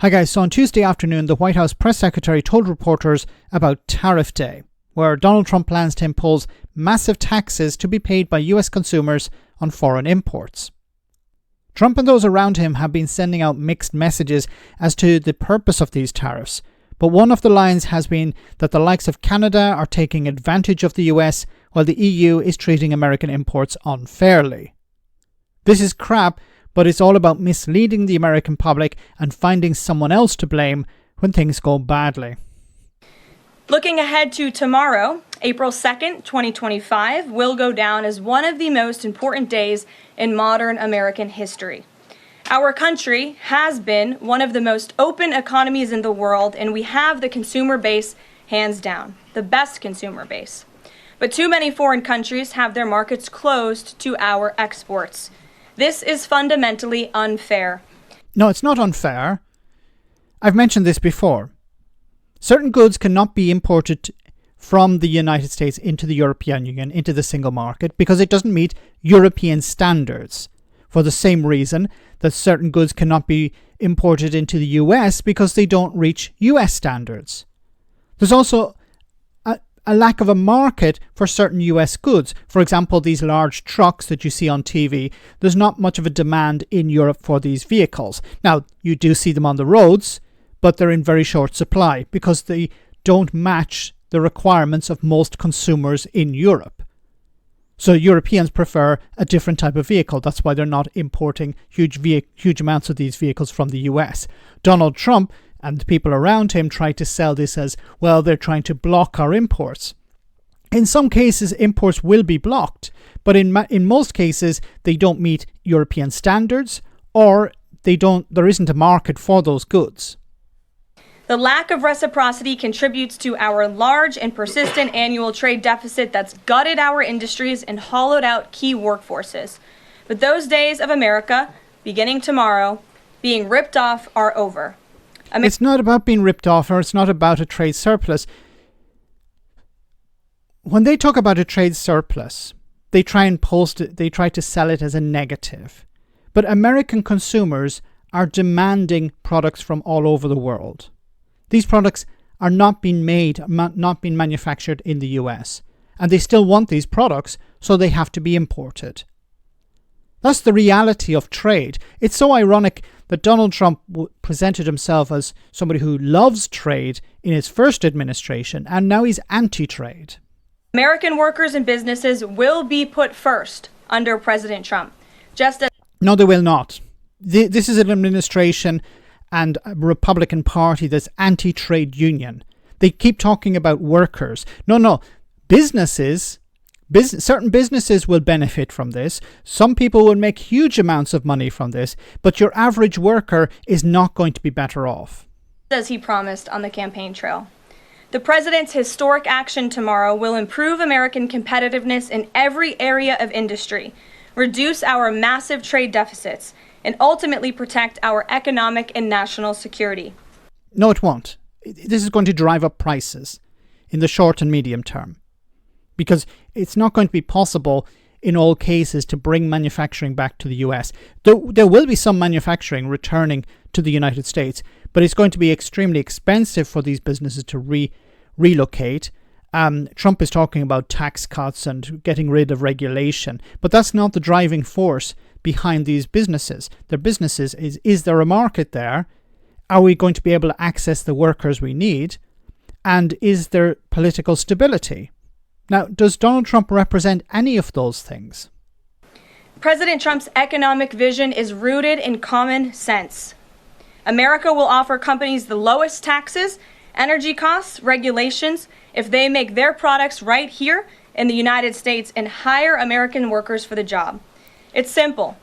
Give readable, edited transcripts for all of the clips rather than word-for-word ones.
Hi guys, so on Tuesday afternoon, the White House press secretary told reporters about Tariff Day, where Donald Trump plans to impose massive taxes to be paid by US consumers on foreign imports. Trump and those around him have been sending out mixed messages as to the purpose of these tariffs, but one of the lines has been that the likes of Canada are taking advantage of the US while the EU is treating American imports unfairly. This is crap, but it's all about misleading the American public and finding someone else to blame when things go badly. Looking ahead to tomorrow, April 2nd, 2025, will go down as one of the most important days in modern American history. Our country has been one of the most open economies in the world, and we have the consumer base hands down, the best consumer base. But too many foreign countries have their markets closed to our exports. This is fundamentally unfair. No, it's not unfair. I've mentioned this before. Certain goods cannot be imported from the United States into the European Union, into the single market, because it doesn't meet European standards. For the same reason that certain goods cannot be imported into the US because they don't reach US standards. There's also a lack of a market for certain US goods. For example, these large trucks that you see on TV, there's not much of a demand in Europe for these vehicles. Now, you do see them on the roads, but they're in very short supply because they don't match the requirements of most consumers in Europe. So Europeans prefer a different type of vehicle. That's why they're not importing huge amounts of these vehicles from the US. Donald Trump and the people around him try to sell this as, well, they're trying to block our imports. In some cases, imports will be blocked, but in most cases, they don't meet European standards, or there isn't a market for those goods. The lack of reciprocity contributes to our large and persistent annual trade deficit that's gutted our industries and hollowed out key workforces. But those days of America, beginning tomorrow, being ripped off are over. It's not about being ripped off, or it's not about a trade surplus. When they talk about a trade surplus, they try to sell it as a negative. But American consumers are demanding products from all over the world. These products are not being manufactured in the US, and they still want these products, so they have to be imported. That's the reality of trade. It's so ironic that Donald Trump presented himself as somebody who loves trade in his first administration, and now he's anti-trade. American workers and businesses will be put first under President Trump. No, they will not. This is an administration and a Republican Party that's anti-trade union. They keep talking about workers. No. Certain businesses will benefit from this. Some people will make huge amounts of money from this, but your average worker is not going to be better off. As he promised on the campaign trail. The president's historic action tomorrow will improve American competitiveness in every area of industry, reduce our massive trade deficits, and ultimately protect our economic and national security. No, it won't. This is going to drive up prices in the short and medium term, because it's not going to be possible in all cases to bring manufacturing back to the US. There will be some manufacturing returning to the United States, but it's going to be extremely expensive for these businesses to relocate. Trump is talking about tax cuts and getting rid of regulation, but that's not the driving force behind these businesses. Their businesses is there a market there? Are we going to be able to access the workers we need? And is there political stability? Now, does Donald Trump represent any of those things? President Trump's economic vision is rooted in common sense. America will offer companies the lowest taxes, energy costs, regulations, if they make their products right here in the United States and hire American workers for the job. It's simple.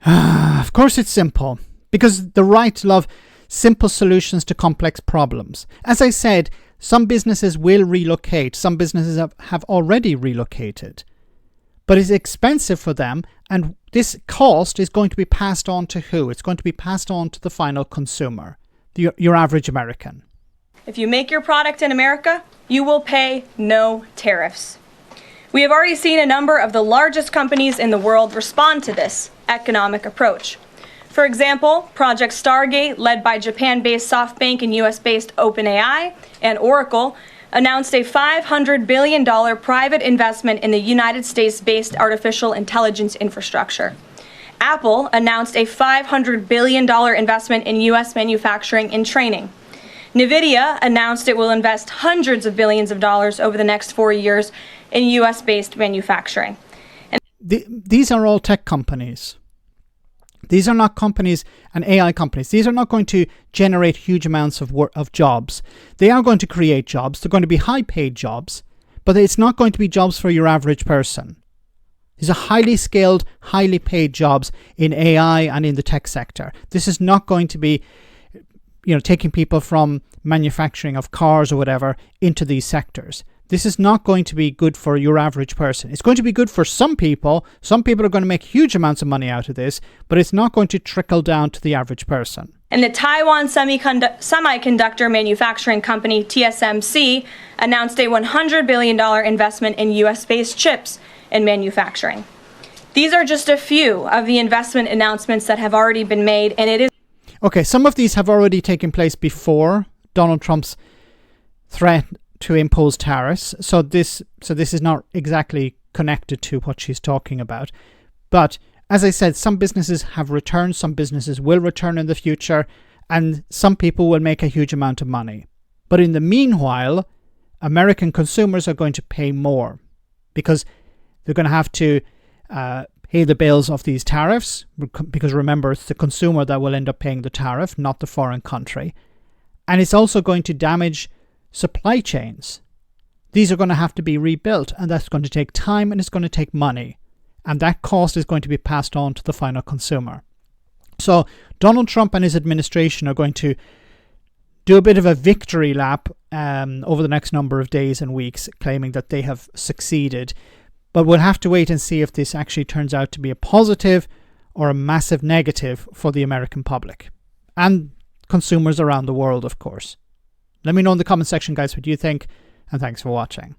Of course it's simple, because the right love simple solutions to complex problems. As I said, some businesses will relocate. Some businesses have already relocated. But it's expensive for them, and this cost is going to be passed on to who? It's going to be passed on to the final consumer, your average American. If you make your product in America, you will pay no tariffs. We have already seen a number of the largest companies in the world respond to this economic approach. For example, Project Stargate, led by Japan-based SoftBank and US-based OpenAI and Oracle, announced a $500 billion private investment in the United States-based artificial intelligence infrastructure. Apple announced a $500 billion investment in U.S. manufacturing and training. NVIDIA announced it will invest hundreds of billions of dollars over the next 4 years in U.S.-based manufacturing. These are all tech companies. These are not companies and AI companies. These are not going to generate huge amounts of jobs. They are going to create jobs. They're going to be high-paid jobs, but it's not going to be jobs for your average person. These are highly skilled, highly paid jobs in AI and in the tech sector. This is not going to be, taking people from manufacturing of cars or whatever into these sectors. This is not going to be good for your average person. It's going to be good for some people. Some people are going to make huge amounts of money out of this, but it's not going to trickle down to the average person. And the Taiwan semiconductor manufacturing company, TSMC, announced a $100 billion investment in US-based chips and manufacturing. These are just a few of the investment announcements that have already been made, and it is... Okay, some of these have already taken place before Donald Trump's threat to impose tariffs. So this is not exactly connected to what she's talking about. But as I said, some businesses have returned, some businesses will return in the future, and some people will make a huge amount of money. But in the meanwhile, American consumers are going to pay more because they're going to have to pay the bills of these tariffs, because remember, it's the consumer that will end up paying the tariff, not the foreign country. And it's also going to damage supply chains. These are going to have to be rebuilt, and that's going to take time and it's going to take money. And that cost is going to be passed on to the final consumer. So Donald Trump and his administration are going to do a bit of a victory lap over the next number of days and weeks, claiming that they have succeeded. But we'll have to wait and see if this actually turns out to be a positive or a massive negative for the American public and consumers around the world, of course. Let me know in the comment section, guys, what you think, and thanks for watching.